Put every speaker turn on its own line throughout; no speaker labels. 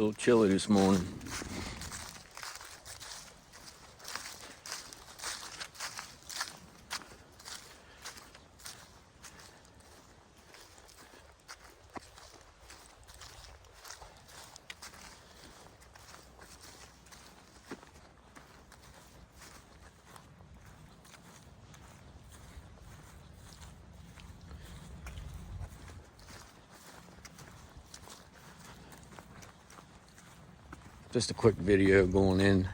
little chilly this morning. Just a quick video going in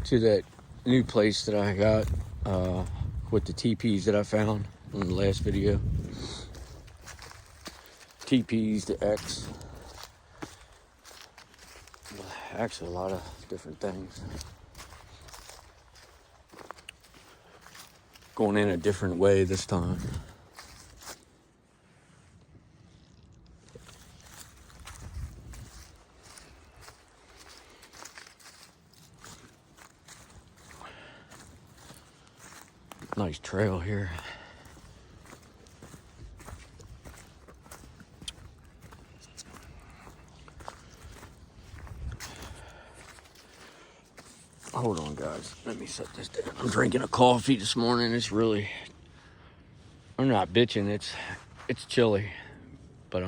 to that new place that I got with the teepees that I found in the last video. Teepees, the X. Actually, a lot of different things. Going in a different way this time. Nice trail here. Hold on, guys. Let me set this down. I'm drinking a coffee this morning. I'm not bitching. It's chilly, but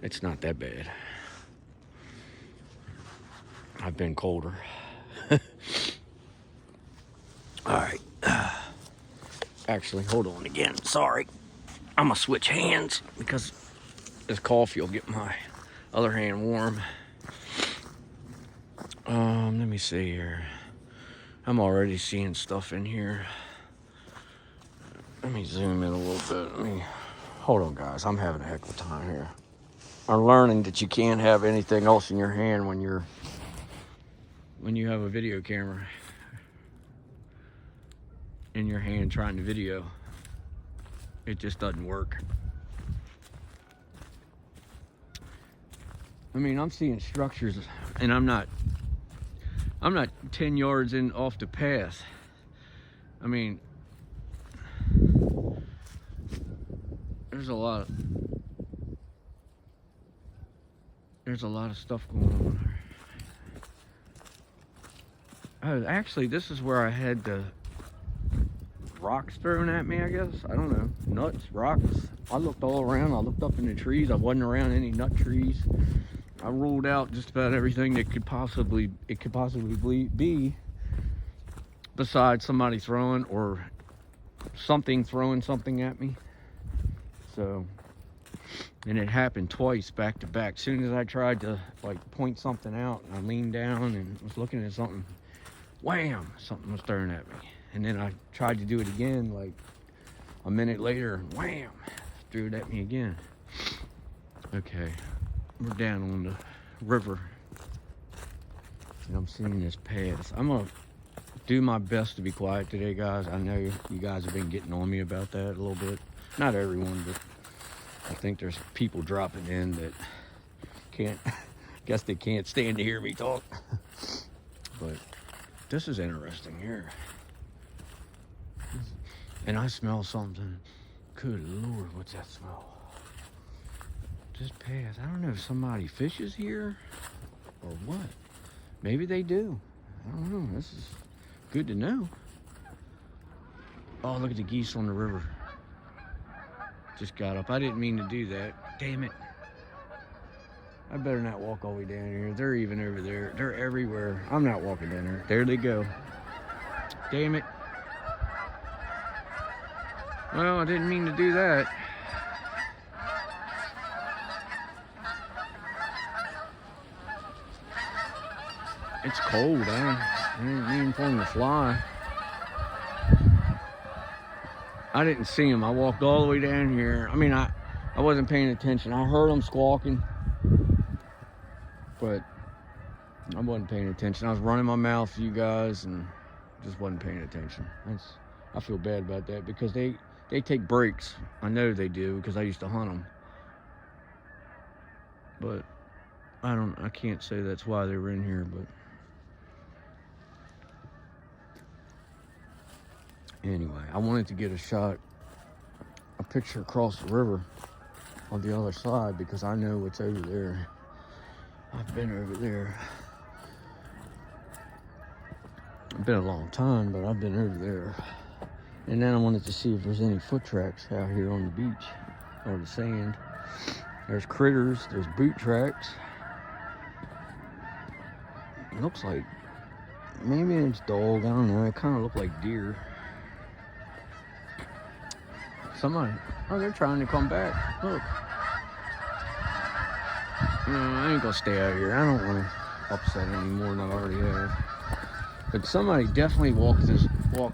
it's not that bad. I've been colder. All right. Actually, hold on again. Sorry. I'm gonna switch hands because this coffee will get my other hand warm. Let me see here. I'm already seeing stuff in here. Let me zoom in a little bit. Hold on, guys. I'm having a heck of a time here. I'm learning that you can't have anything else in your hand when you have a video camera in your hand trying to video. It just doesn't work. I mean, I'm seeing structures, and I'm not 10 yards in off the path. I mean, there's a lot of stuff going on. Actually, this is where I had the rocks thrown at me, I guess. I don't know. Nuts, rocks. I looked all around. I looked up in the trees. I wasn't around any nut trees. I ruled out just about everything that could possibly be besides somebody throwing or something throwing something at me. So, and it happened twice back to back. As soon as I tried to point something out, I leaned down and was looking at something, wham, something was thrown at me. And then I tried to do it again, a minute later, wham, threw it at me again. Okay, we're down on the river, and I'm seeing this path. I'm gonna do my best to be quiet today, guys. I know you guys have been getting on me about that a little bit. Not everyone, but I think there's people dropping in that guess they can't stand to hear me talk. But this is interesting here. And I smell something. Good Lord, what's that smell? Just path. I don't know if somebody fishes here or what. Maybe they do. I don't know. This is good to know. Oh, look at the geese on the river. Just got up. I didn't mean to do that. Damn it. I better not walk all the way down here. They're even over there. They're everywhere. I'm not walking down there. There they go. Damn it. Well, I didn't mean to do that. It's cold. I didn't mean for them to fly. I didn't see them. I walked all the way down here. I mean, I wasn't paying attention. I heard them squawking, but I wasn't paying attention. I was running my mouth to you guys and just wasn't paying attention. I feel bad about that because they take breaks. I know they do because I used to hunt them. But I can't say that's why they were in here, but anyway, I wanted to get a picture across the river on the other side because I know what's over there. I've been over there. It's been a long time, but I've been over there. And then I wanted to see if there's any foot tracks out here on the beach or the sand. There's critters, there's boot tracks. It looks like, maybe it's dog, I don't know. It kind of looked like deer. Somebody, oh, they're trying to come back. Look. No, I ain't gonna stay out here. I don't want to upset any more than I already have. But somebody definitely walks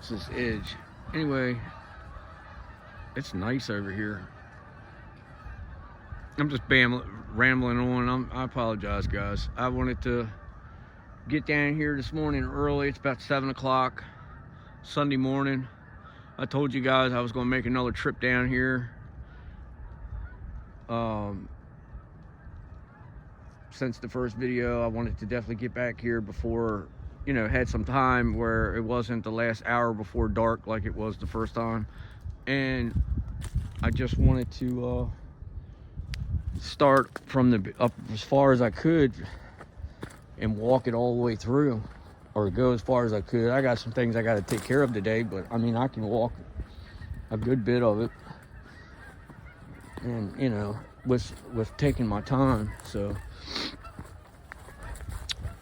this edge. Anyway, it's nice over here. I'm just rambling on. I apologize, guys. I wanted to get down here this morning early. It's about 7 o'clock Sunday morning. I told you guys I was going to make another trip down here. Since the first video, I wanted to definitely get back here before, you know, had some time where it wasn't the last hour before dark like it was the first time. And I just wanted to start from the up as far as I could and walk it all the way through, or go as far as I could. I got some things I got to take care of today, but I mean, I can walk a good bit of it, and you know, with taking my time. So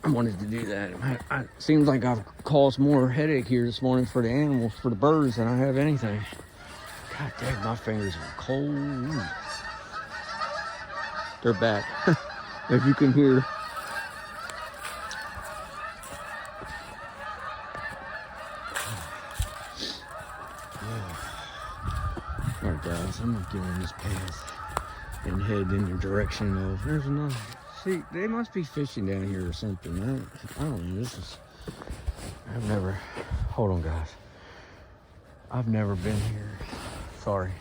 I wanted to do that. It seems like I've caused more headache here this morning for the animals, for the birds, than I have anything. God dang, my fingers are cold. They're back, as you can hear. Alright guys, I'm gonna get on this path and head in the direction of, there's another, see, they must be fishing down here or something. I don't know, I've never, hold on guys. I've never been here, sorry.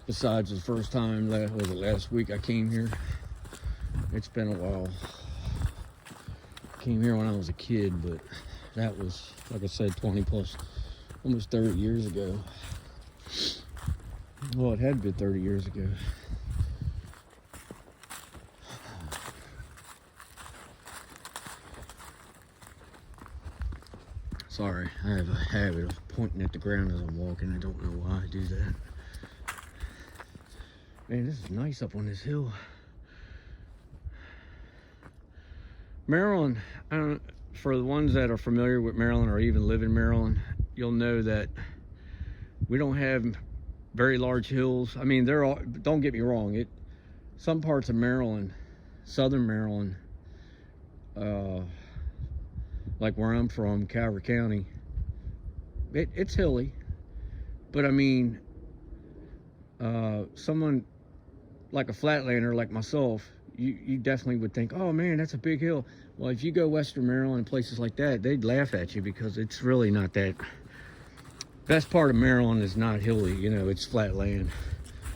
Besides the first time, was it last week I came here? It's been a while. Came here when I was a kid, but that was, like I said, 20 plus, almost 30 years ago. Well, it had been 30 years ago. Sorry, I have a habit of pointing at the ground as I'm walking. I don't know why I do that. Man, this is nice up on this hill. Maryland, for the ones that are familiar with Maryland or even live in Maryland, you'll know that we don't have very large hills. I mean, they're all, don't get me wrong, some parts of Maryland, southern Maryland, like where I'm from, Calvert County, it's hilly. But I mean, someone like a flatlander like myself, you definitely would think, oh man, that's a big hill. Well, if you go western Maryland and places like that, they'd laugh at you because it's really not that. Best part of Maryland is not hilly, you know, it's flat land.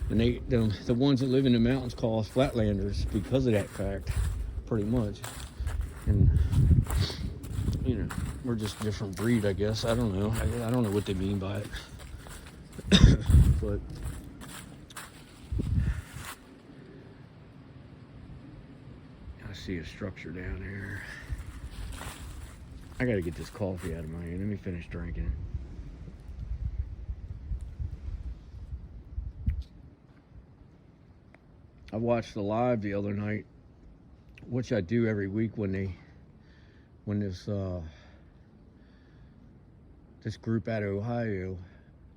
And the ones that live in the mountains call us flatlanders because of that fact, pretty much. And you know, we're just a different breed, I guess. I don't know. I don't know what they mean by it. But I see a structure down here. I gotta get this coffee out of my hand. Let me finish drinking. I watched the live the other night, which I do every week when this group out of Ohio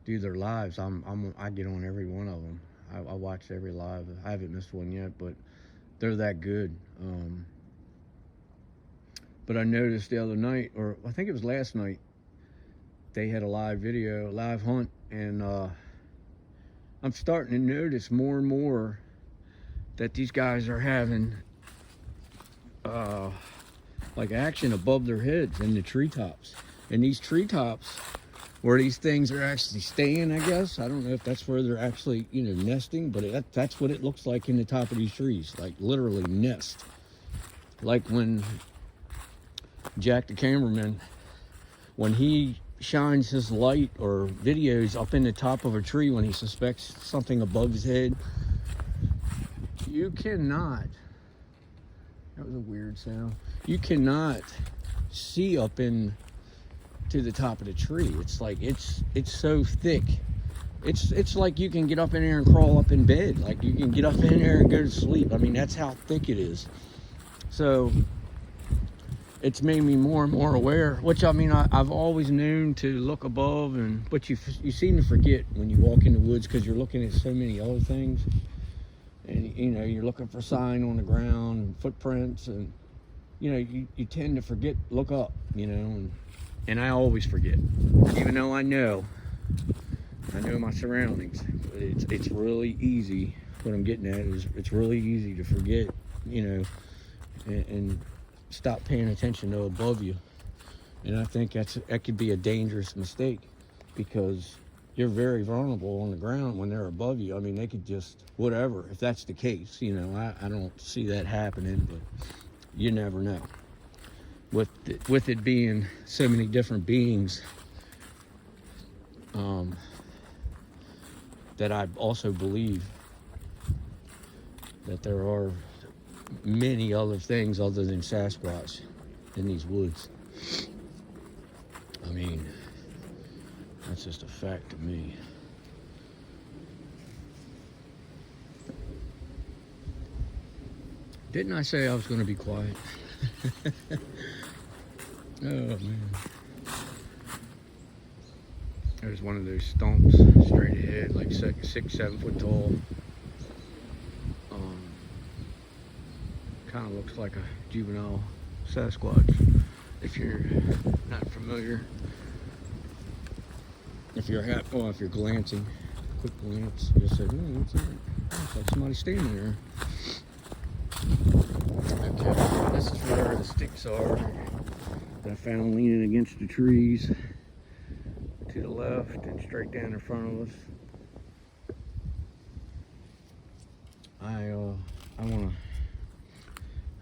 do their lives. I get on every one of them. I watch every live. I haven't missed one yet, but they're that good. But I noticed the other night, or I think it was last night, they had a live video, a live hunt, and I'm starting to notice more and more that these guys are having like action above their heads in the treetops. And these treetops, where these things are actually staying, I guess. I don't know if that's where they're actually, you know, nesting, but that's what it looks like in the top of these trees, like literally nest. Like when Jack the cameraman, when he shines his light or videos up in the top of a tree when he suspects something above his head, you cannot That was a weird sound. You cannot see up in to the top of the tree. It's like it's so thick. It's like you can get up in there and crawl up in bed. Like you can get up in there and go to sleep. I mean, that's how thick it is. So it's made me more and more aware, which I mean, I've always known to look above, but you seem to forget when you walk in the woods because you're looking at so many other things. And you know, you're looking for sign on the ground and footprints, and you know, you tend to forget, look up, you know, and I always forget, even though I know my surroundings. It's really easy. What I'm getting at is it's really easy to forget, you know, and stop paying attention to above you. And I think that could be a dangerous mistake, because you're very vulnerable on the ground when they're above you. I mean, they could just whatever. If that's the case, you know, I don't see that happening, but you never know. With it being so many different beings, that I also believe that there are many other things other than Sasquatch in these woods. I mean, that's just a fact to me. Didn't I say I was going to be quiet? Oh, man. There's one of those stumps straight ahead, like 6-7 foot tall. Kind of looks like a juvenile Sasquatch. If you're not familiar, if you're glancing, quick glance, you'll say, what's that? Oh, it's like somebody standing there. Okay, this is where the sticks are that I found leaning against the trees to the left and straight down in front of us. I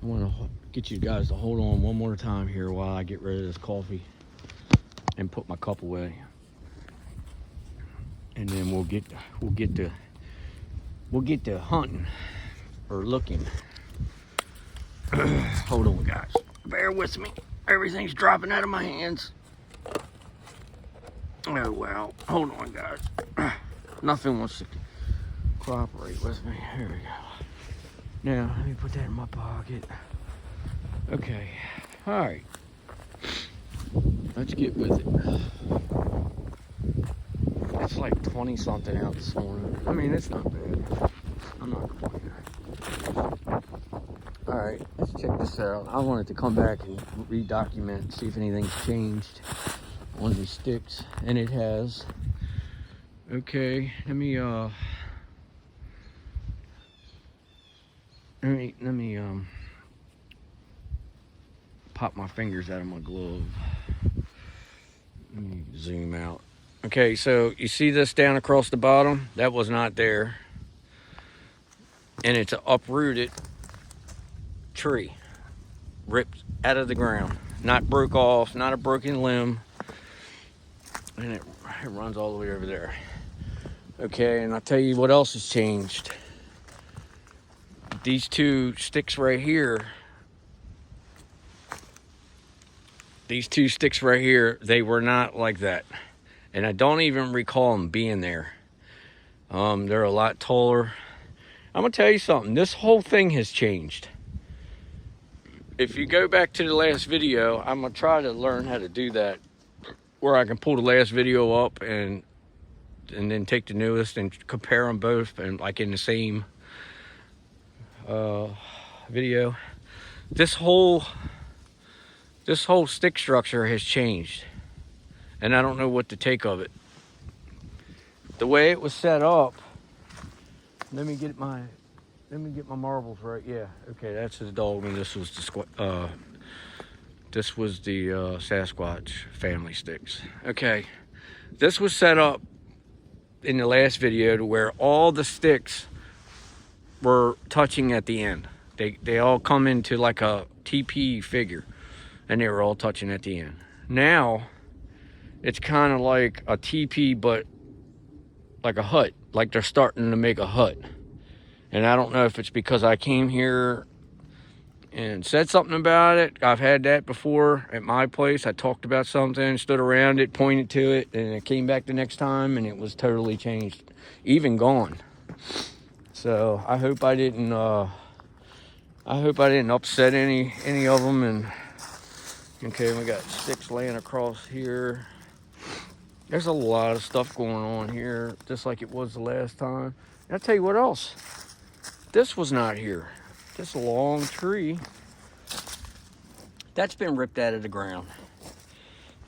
want to get you guys to hold on one more time here while I get rid of this coffee and put my cup away, and then we'll get to hunting or looking. Hold on, guys. Bear with me. Everything's dropping out of my hands. Oh well. Hold on, guys. Nothing wants to cooperate with me. Here we go. Now, let me put that in my pocket. Okay. Alright. Let's get with it. It's like 20 something out this morning. I mean, it's not bad. I'm not complaining. Alright, let's check this out. I wanted to come back and redocument, see if anything's changed on these sticks. And it has. Okay, let me pop my fingers out of my glove. Let me zoom out. Okay, so you see this down across the bottom? That was not there. And it's an uprooted tree, ripped out of the ground, not broke off, not a broken limb. And it runs all the way over there. Okay, and I'll tell you what else has changed. These two sticks right here, they were not like that. And I don't even recall them being there. They're a lot taller. I'm gonna tell you something, this whole thing has changed. If you go back to the last video, I'm gonna try to learn how to do that, where I can pull the last video up and then take the newest and compare them both, and like in the same video. This whole stick structure has changed, and I don't know what to take of it. The way it was set up, let me get my marbles right. Yeah, okay, that's his dog, and this was the Sasquatch family sticks. Okay, this was set up in the last video to where all the sticks were touching at the end. They all come into like a TP figure, and they were all touching at the end. Now it's kind of like a TP, but like a hut, like they're starting to make a hut. And I don't know if it's because I came here and said something about it. I've had that before at my place. I talked about something, stood around it, pointed to it, and it came back the next time and it was totally changed, even gone. So I hope I didn't upset any of them. And okay, we got sticks laying across here. There's a lot of stuff going on here, just like it was the last time. And I'll tell you what else. This was not here. This long tree, that's been ripped out of the ground.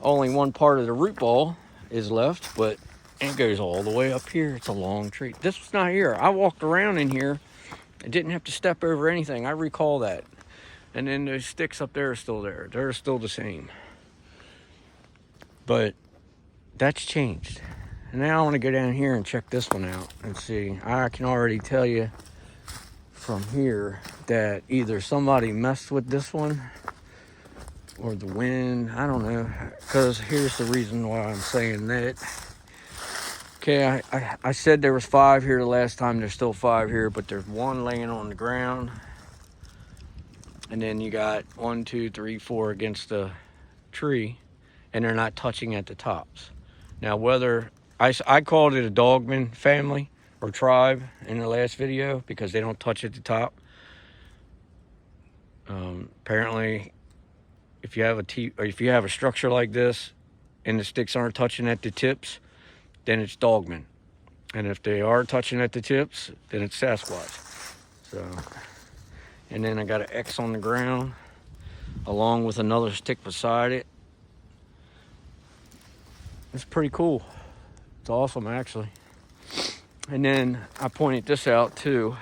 Only one part of the root ball is left, but it goes all the way up here. It's a long tree. This was not here. I walked around in here and didn't have to step over anything. I recall that. And then those sticks up there are still there. They're still the same. But that's changed. And now I want to go down here and check this one out and see. I can already tell you from here that either somebody messed with this one or the wind. I don't know. Because here's the reason why I'm saying that. Okay, I said there was 5 here the last time. There's still 5 here, but there's 1 laying on the ground. And then you got 1, 2, 3, 4 against the tree. And they're not touching at the tops. Now, whether I called it a Dogman family or tribe in the last video because they don't touch at the top. Apparently, if you have a structure like this and the sticks aren't touching at the tips, then it's Dogman. And if they are touching at the tips, then it's Sasquatch. So, and then I got an X on the ground along with another stick beside it. It's pretty cool. It's awesome, actually. And then I pointed this out too.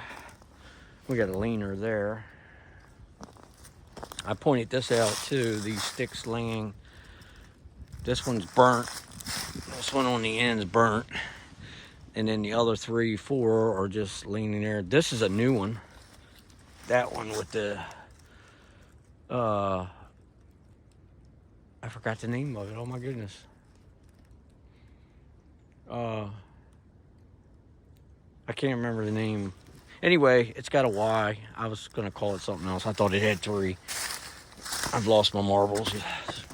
We got a leaner there. I pointed this out too. These sticks laying. This one's burnt. This one on the end is burnt. And then the other 3, 4 are just leaning there. This is a new one. That one with the I forgot the name of it. Oh my goodness. I can't remember the name. Anyway, it's got a Y. I was going to call it something else. I thought it had 3. I've lost my marbles.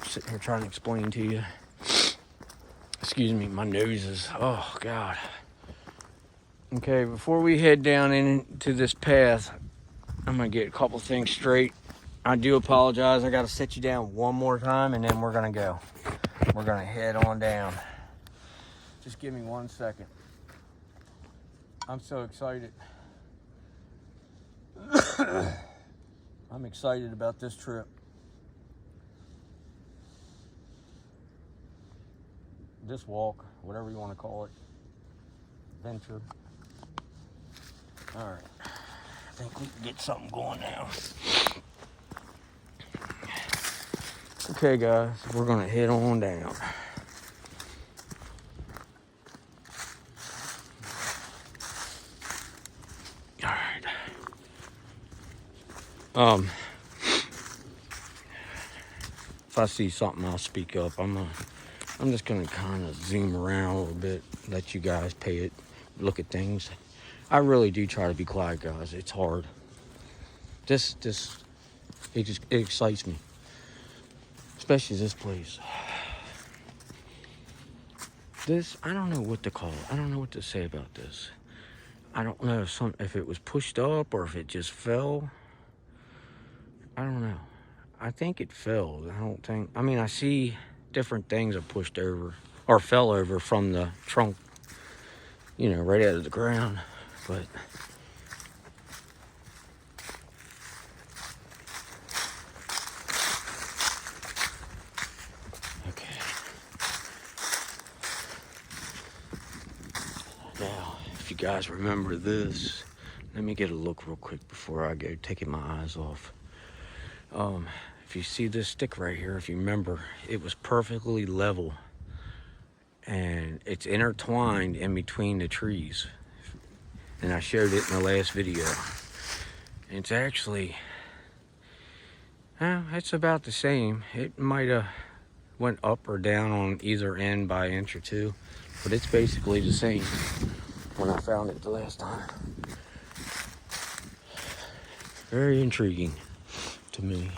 Sitting here trying to explain to you. Excuse me, my nose is... Oh, God. Okay, before we head down into this path, I'm going to get a couple things straight. I do apologize. I got to sit you down one more time, and then we're going to go. We're going to head on down. Just give me 1 second. I'm so excited. I'm excited about this trip. This walk, whatever you want to call it. Venture. All right. I think we can get something going now. Okay, guys. We're going to head on down. If I see something, I'll speak up. I'm just gonna kind of zoom around a little bit, let you guys look at things. I really do try to be quiet, guys. It's hard. It excites me, especially this place. I don't know what to call it. I don't know what to say about this. I don't know if it was pushed up or if it just fell. I don't know. I think it fell. I see different things are pushed over or fell over from the trunk, right out of the ground. But okay. Now, if you guys remember this, let me get a look real quick before I go taking my eyes off. If you see this stick right here, if you remember, it was perfectly level and it's intertwined in between the trees. And I showed it in the last video. It's actually, it's about the same. It might have went up or down on either end by an inch or 2, but it's basically the same when I found it the last time. Very intriguing. to me.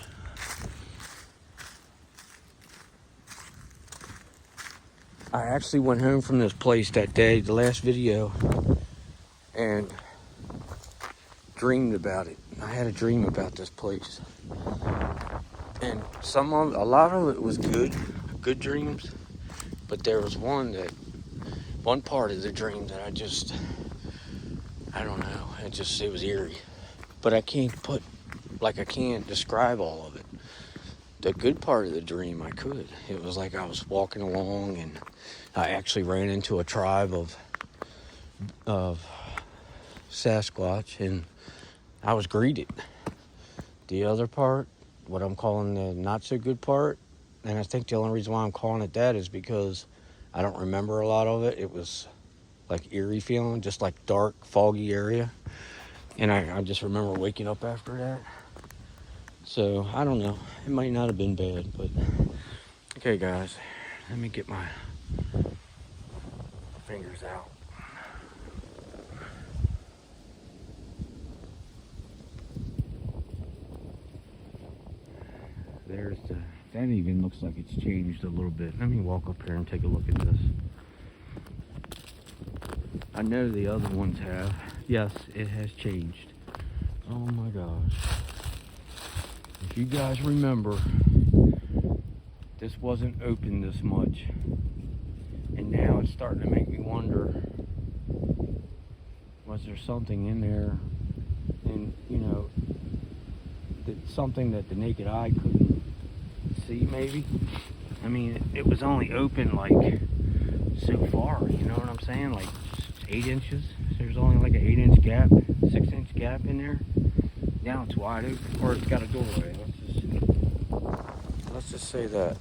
I actually went home from this place that day, the last video, and dreamed about it. I had a dream about this place. And a lot of it was good dreams, but there was one part of the dream that I don't know, it was eerie. But I can't describe all of it. The good part of the dream, I could. It was like I was walking along and I actually ran into a tribe of Sasquatch and I was greeted. The other part, what I'm calling the not so good part, and I think the only reason why I'm calling it that is because I don't remember a lot of it. It was like eerie feeling, just like dark, foggy area. And I just remember waking up after that. So, I don't know. It might not have been bad, but... Okay, guys. Let me get my fingers out. That even looks like it's changed a little bit. Let me walk up here and take a look at this. I know the other ones have. Yes, it has changed. Oh my gosh. If you guys remember, this wasn't open this much. And now it's starting to make me wonder, was there something in there, and something that the naked eye couldn't see maybe? I mean, it was only open like so far, you know what I'm saying? Like 8 inches. There's only like an 8-inch gap, 6-inch gap in there. Now it's wide open, or it's got a doorway. Let's just say that.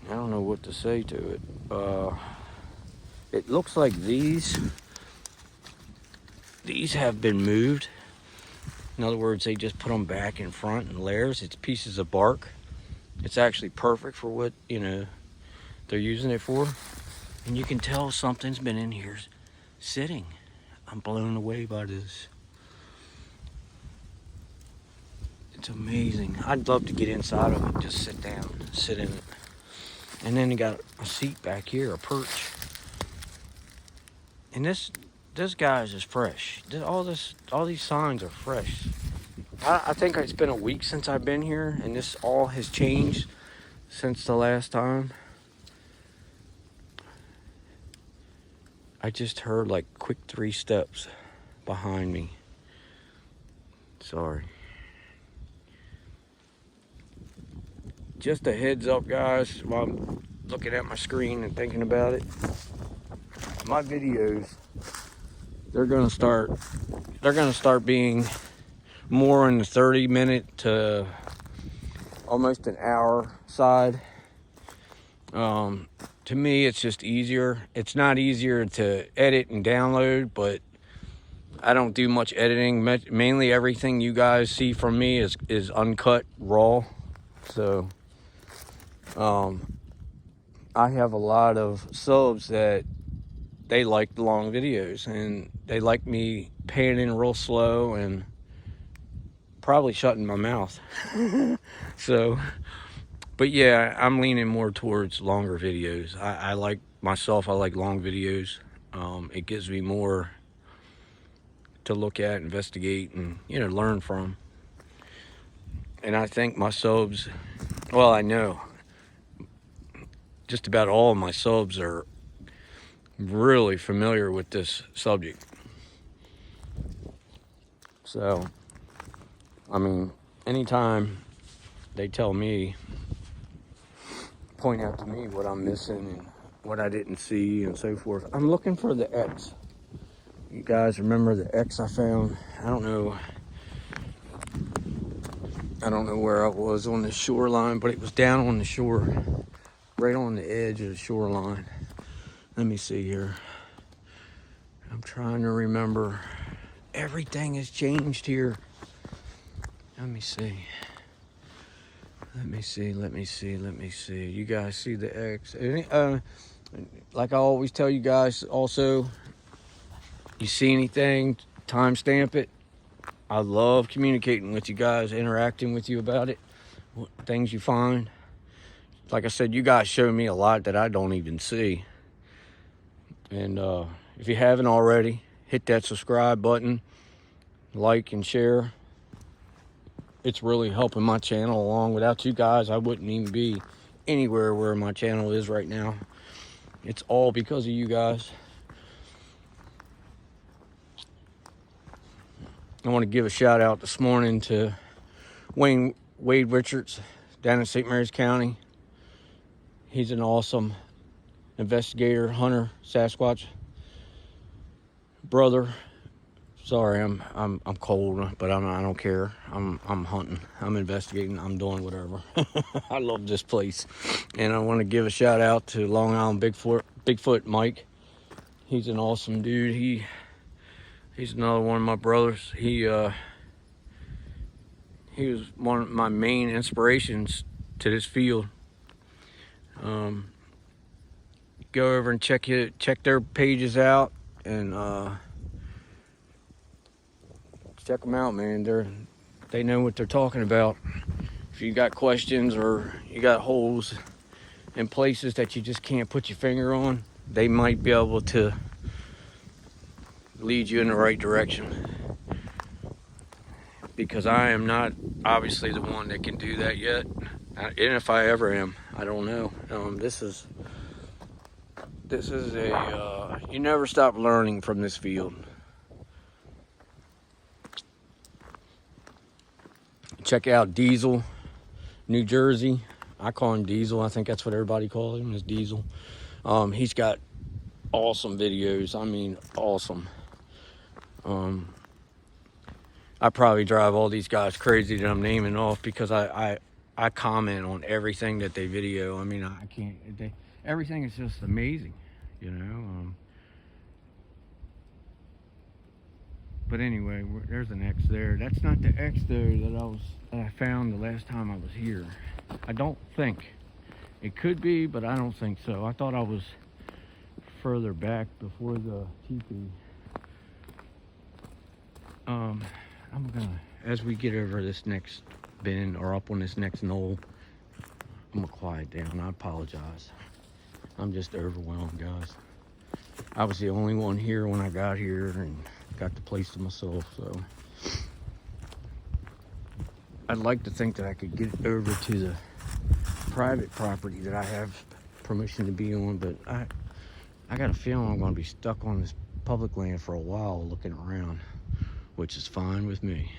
I don't know what to say to it. It looks like these have been moved. In other words, they just put them back in front in layers. It's pieces of bark. It's actually perfect for what, they're using it for. And you can tell something's been in here sitting. I'm blown away by this. It's amazing. I'd love to get inside of it, just sit down, sit in it. And then you got a seat back here, a perch. And this guy's is fresh. All these signs are fresh. I think it's been a week since I've been here, and this all has changed since the last time. I just heard like quick 3 steps behind me. Sorry. Just a heads up, guys, while I'm looking at my screen and thinking about it. My videos, they're gonna start being more in the 30-minute to almost an hour side. To me, it's just easier. It's not easier to edit and download, but I don't do much editing. Mainly everything you guys see from me is uncut, raw. So I have a lot of subs that they like the long videos, and they like me panning real slow and probably shutting my mouth. So, but yeah, I'm leaning more towards longer videos. I like long videos. It gives me more to look at, investigate, and learn from. And I think my subs, well, I know just about all of my subs are really familiar with this subject. So, I mean, anytime they tell me, point out to me what I'm missing and what I didn't see and so forth, I'm looking for the X. You guys remember the X I found? I don't know where I was on the shoreline, but it was down on the shore, right on the edge of the shoreline. Let me see here. I'm trying to remember. Everything has changed here. Let me see. You guys see the X? Like I always tell you guys also, you see anything, timestamp it. I love communicating with you guys, interacting with you about it, things you find. Like I said, you guys show me a lot that I don't even see. And if you haven't already, hit that subscribe button, like and share. It's really helping my channel along. Without you guys, I wouldn't even be anywhere where my channel is right now. It's all because of you guys. I want to give a shout out this morning to Wade Richards down in St. Mary's County. He's an awesome investigator, hunter, Sasquatch brother. Sorry, I'm cold, but I don't care. I'm hunting. I'm investigating. I'm doing whatever. I love this place, and I want to give a shout out to Long Island Bigfoot Mike. He's an awesome dude. He's another one of my brothers. He was one of my main inspirations to this field. Go over and check their pages out, and check them out, man. They know what they're talking about. If you got questions or you got holes in places that you just can't put your finger on, they might be able to lead you in the right direction. Because I am not obviously the one that can do that yet, and if I ever am, I don't know. This is a you never stop learning from this field. Check out Diesel, New Jersey. I call him Diesel. I think that's what everybody calls him, is Diesel. He's got awesome videos. I mean, awesome. I probably drive all these guys crazy that I'm naming off, because I comment on everything that they video. I mean, I can't. Everything is just amazing, you know. But anyway, there's an X there. That's not the X though that I found the last time I was here. I don't think. It could be, but I don't think so. I thought I was further back before the teepee. I'm gonna, as we get over this next bend or up on this next knoll, I'm gonna quiet down. I apologize. I'm just overwhelmed, guys. I was the only one here when I got here and got the place to myself, so I'd like to think that I could get over to the private property that I have permission to be on, but I got a feeling I'm going to be stuck on this public land for a while looking around, which is fine with me.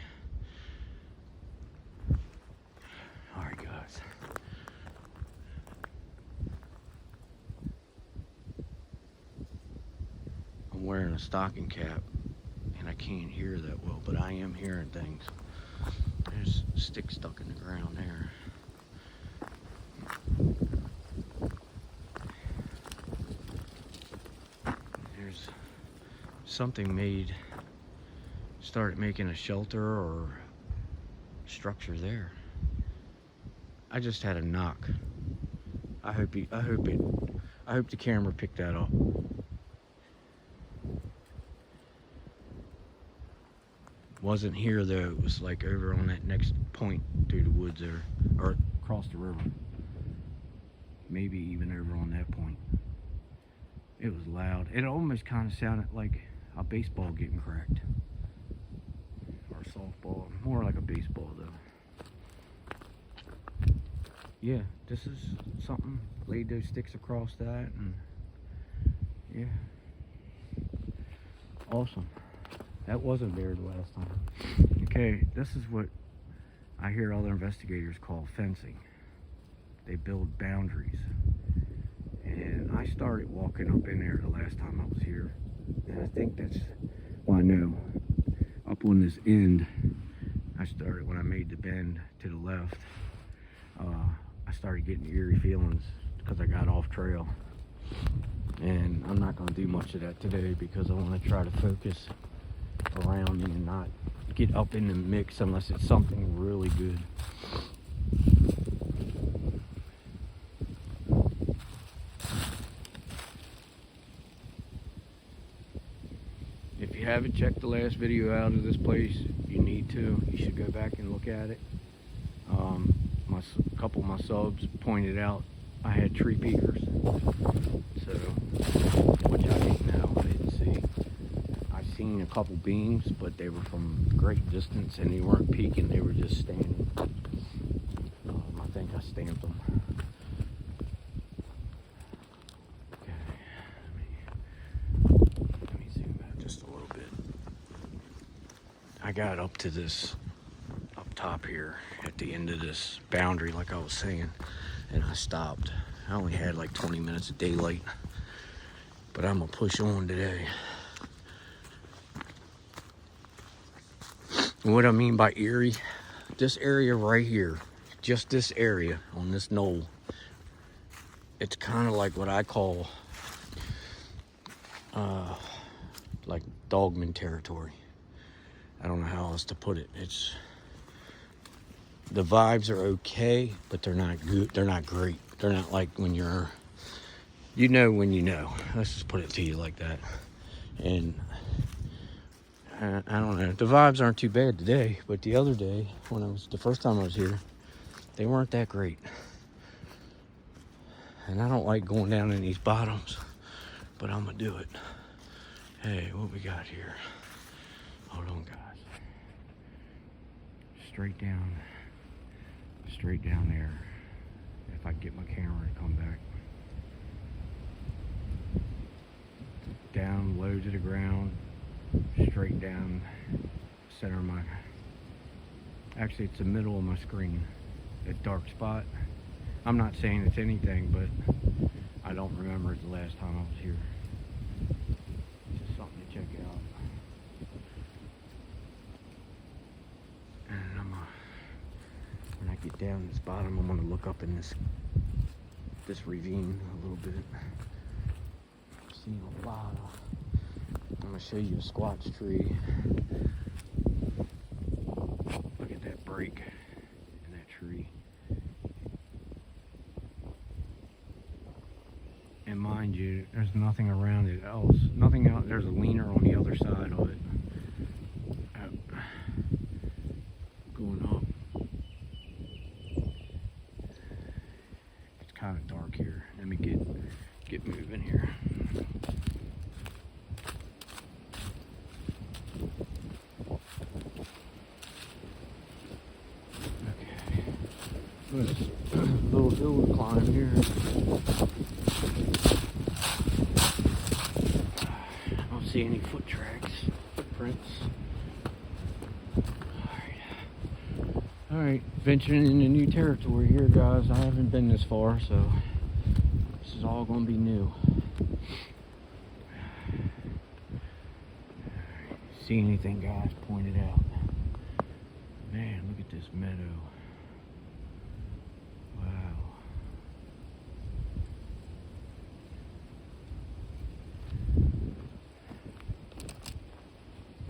All right, guys. I'm wearing a stocking cap, and I can't hear that well, but I am hearing things. There's a stick stuck in the ground there. There's something started making a shelter or structure there. I just had a knock. I hope the camera picked that up. Wasn't here though. It was like over on that next point through the woods there, or across the river. Maybe even over on that point. It was loud. It almost kind of sounded like a baseball getting cracked, or a softball. More like a baseball though. Yeah, this is something. Laid those sticks across that, and yeah, awesome. That wasn't there the last time. Okay, this is what I hear other investigators call fencing. They build boundaries. And I started walking up in there the last time I was here. And I think that's, well, I know, up on this end, I started, when I made the bend to the left, I started getting eerie feelings because I got off trail. And I'm not going to do much of that today because I want to try to focus around me and not get up in the mix unless it's something really good. If you haven't checked the last video out of this place, you need to. You should go back and look at it. A couple of my subs pointed out I had tree peakers. So, which I didn't know, I didn't see. I seen a couple beams, but they were from great distance and they weren't peaking, they were just standing. I think I stamped them. Okay, let me zoom out just a little bit. I got up to this, up top here, at the end of this boundary, like I was saying, and I stopped. I only had like 20 minutes of daylight, but I'm gonna push on today. And what I mean by eerie, this area right here, just this area on this knoll, it's kind of like what I call like Dogman territory. I don't know how else to put it. It's, the vibes are okay, but they're not good. They're not great. They're not like when you're, you know when you know. Let's just put it to you like that. And I don't know. The vibes aren't too bad today, but the other day, the first time I was here, they weren't that great. And I don't like going down in these bottoms, but I'm gonna do it. Hey, what we got here? Hold on, guys. Straight down there. If I get my camera to come back. Down low to the ground, straight down center of my, actually it's the middle of my screen, that dark spot. I'm not saying it's anything, but I don't remember it the last time I was here. Just something to check out. And when I get down this bottom, I'm gonna look up in this ravine a little bit. I'm seeing a lot of, I'm gonna show you a squatch tree. Look at that break in that tree. And mind you, there's nothing around it else. Nothing else. There's a leaner on the other side of it. Going up. It's kind of dark here. Let me get moving here. Little hill to climb here. I don't see any footprints. Alright, venturing into new territory here, guys. I haven't been this far, so this is all going to be new. See anything, guys? Point it out. Man, look at this meadow.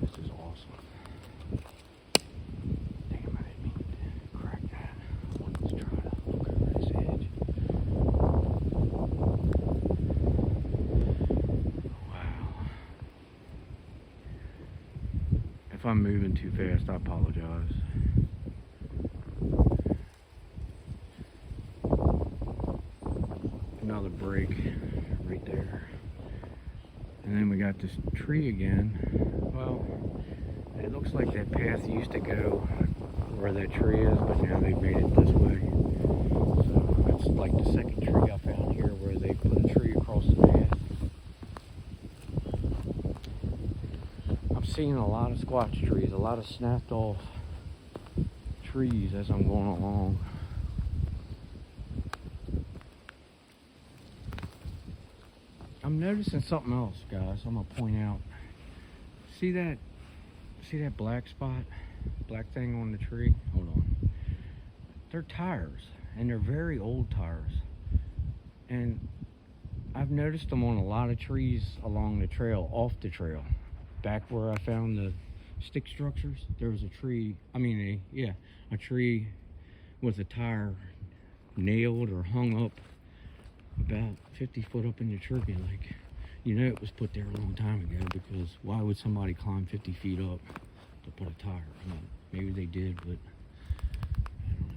This is awesome. Damn, I didn't mean to crack that. Let's try to look over this edge. Wow. If I'm moving too fast, I apologize. Another break right there. And then we got this tree again. Well, it looks like that path used to go where that tree is, but now they've made it this way. So that's like the second tree I found here where they put a tree across the path. I'm seeing a lot of squatch trees, a lot of snapped off trees as I'm going along. I'm noticing something else, guys. I'm gonna point out. See that black spot, black thing on the tree? Hold on. They're tires, and they're very old tires. And I've noticed them on a lot of trees along the trail, off the trail. Back where I found the stick structures, there was a tree. A tree with a tire nailed or hung up about 50 foot up in the tree. Like, You know it was put there a long time ago, because why would somebody climb 50 feet up to put a tire? I mean, maybe they did, but I don't know.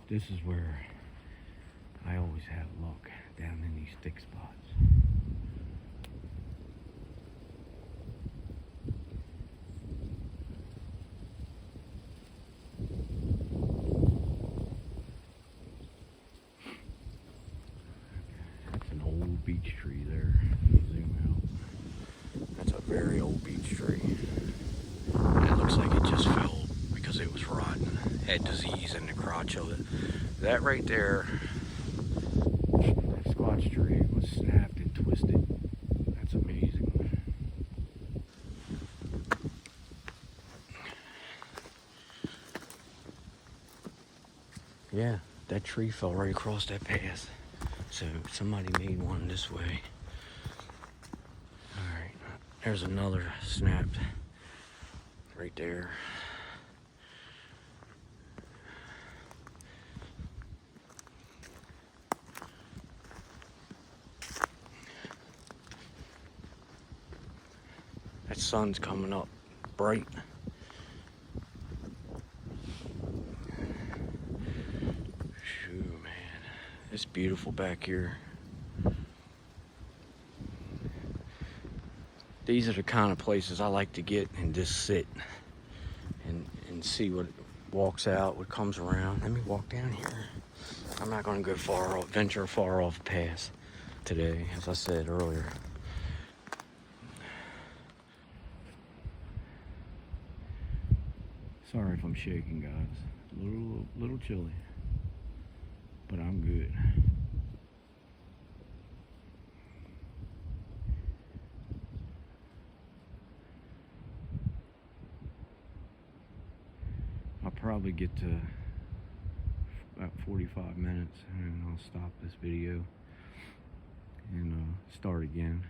This is where I always have luck, down in these thick spots. That's an old beech tree there. Zoom out. That's a very old beech tree. And it looks like it just fell because it was rotten. Had disease in the crotch of it. That right there, that squash tree was snapped and twisted. That's amazing. Yeah, that tree fell right across that path. So somebody made one this way. Alright, there's another snapped right there. That sun's coming up bright. Shoo, man. It's beautiful back here. These are the kind of places I like to get and just sit and see what walks out, what comes around. Let me walk down here. I'm not going to go far off, venture far off path today, as I said earlier. Sorry if I'm shaking, guys. A little chilly, but I'm good. I'll probably get to about 45 minutes and then I'll stop this video and start again,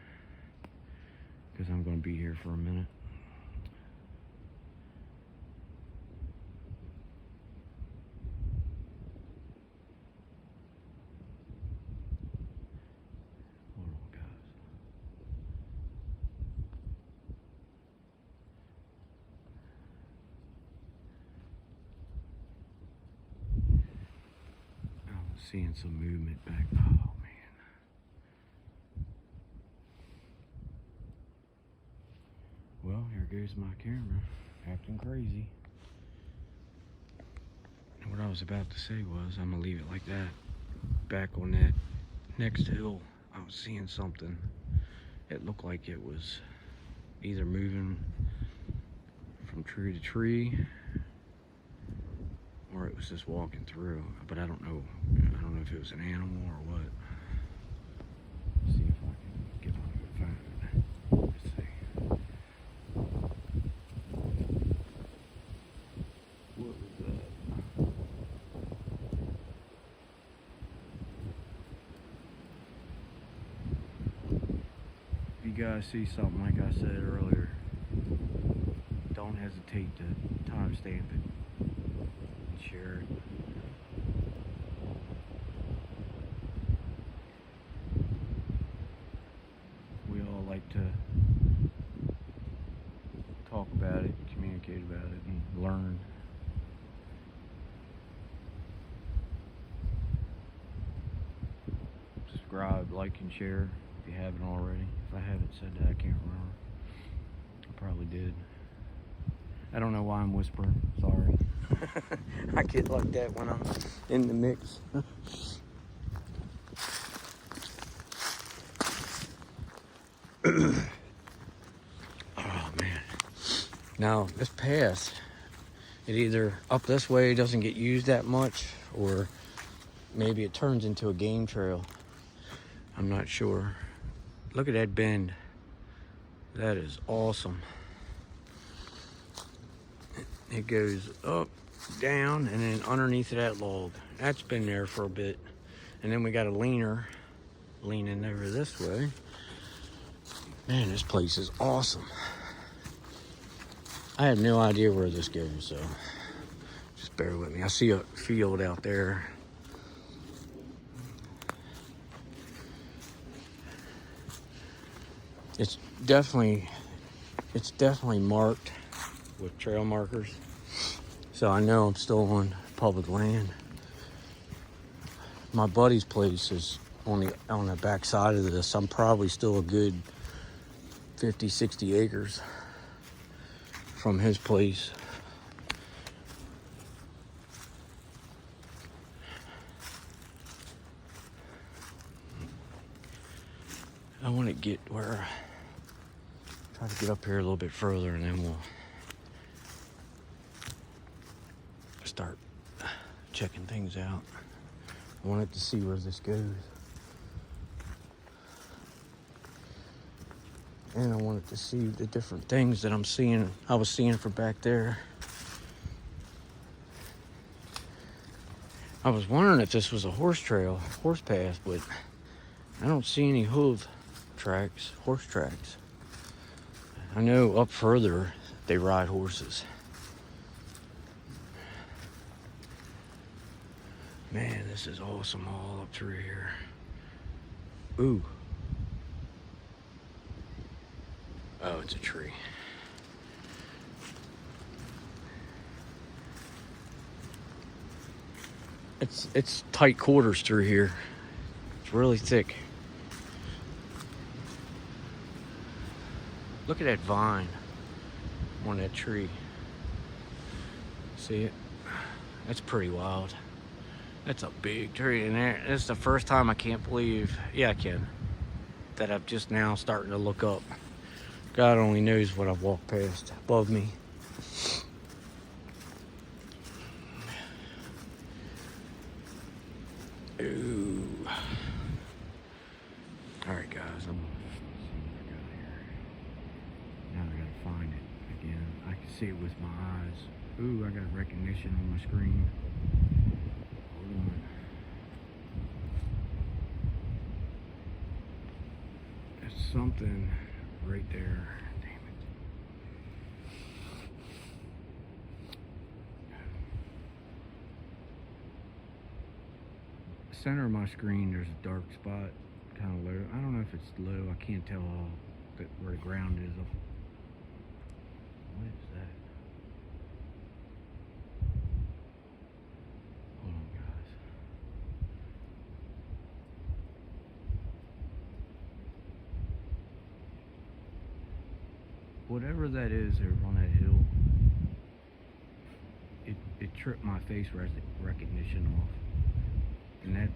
because I'm going to be here for a minute. Hold on, guys. I'm seeing some movement back. Oh, man. Well, here goes my camera, acting crazy. And what I was about to say was, I'm gonna leave it like that. Back on that next hill, I was seeing something. It looked like it was either moving from tree to tree, or it was just walking through. But I don't know. I don't know if it was an animal or what. Let's see if I can get on the phone. Let's see. What was that? If you guys see something, like I said earlier, don't hesitate to timestamp it and share it. We all like to talk about it, communicate about it, and learn. Subscribe, like, and share if you haven't already. If I haven't said that, I can't remember. I probably did. I don't know why I'm whispering. Sorry. I get like that when I'm in the mix. Oh, man. Now, this path, it either up this way doesn't get used that much, or maybe it turns into a game trail. I'm not sure. Look at that bend. That is awesome. It goes up, down, and then underneath that log. That's been there for a bit. And then we got a leaner leaning over this way. Man, this place is awesome. I have no idea where this goes, so just bear with me. I see a field out there. It's definitely marked with trail markers, so I know I'm still on public land. My buddy's place is on the back side of this. I'm probably still a good 50, 60 acres from his place. I want to get where, try to get up here a little bit further, and then we'll start checking things out. I wanted to see where this goes. And I wanted to see the different things that I was seeing from back there. I was wondering if this was a horse path, but I don't see any horse tracks. I know up further they ride horses. Man, this is awesome all up through here. Ooh. Oh, it's a tree. It's tight quarters through here. It's really thick. Look at that vine on that tree. See it? That's pretty wild. That's a big tree in there. It's the first time I can't believe, yeah I can, that I'm just now starting to look up. God only knows what I've walked past above me. Ooh. Alright guys, I'm gonna see what I got here. Now I gotta find it again. I can see it with my eyes. Ooh, I got recognition on my screen. Hold on. There's something right there. Damn it. Center of my screen, there's a dark spot, kind of low. I don't know if it's low. I can't tell where the ground is. What is that? Hold on, guys. Whatever that is there on that hill, it tripped my face recognition off. And that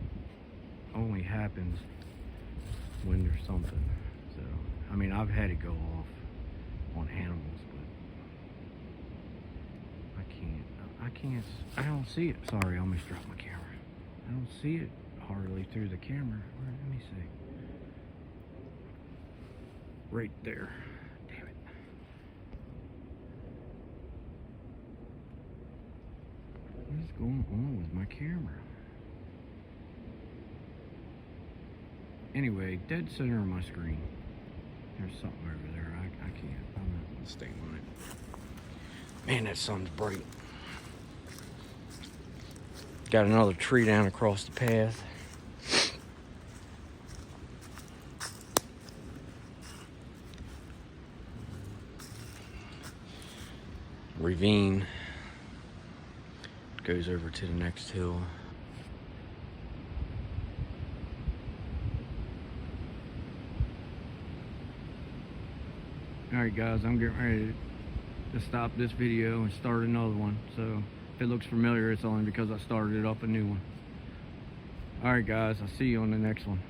only happens when there's something. So, I mean, I've had it go off on animals, but I don't see it. Sorry, I almost dropped my camera. I don't see it hardly through the camera. Let me see. Right there. Damn it. What is going on with my camera? Anyway, dead center of my screen. There's something over there. I can't. I'm not gonna stay on it. Man, that sun's bright. Got another tree down across the path. Ravine goes over to the next hill. Alright guys, I'm getting ready to stop this video and start another one. So if it looks familiar, it's only because I started up a new one. Alright guys, I'll see you on the next one.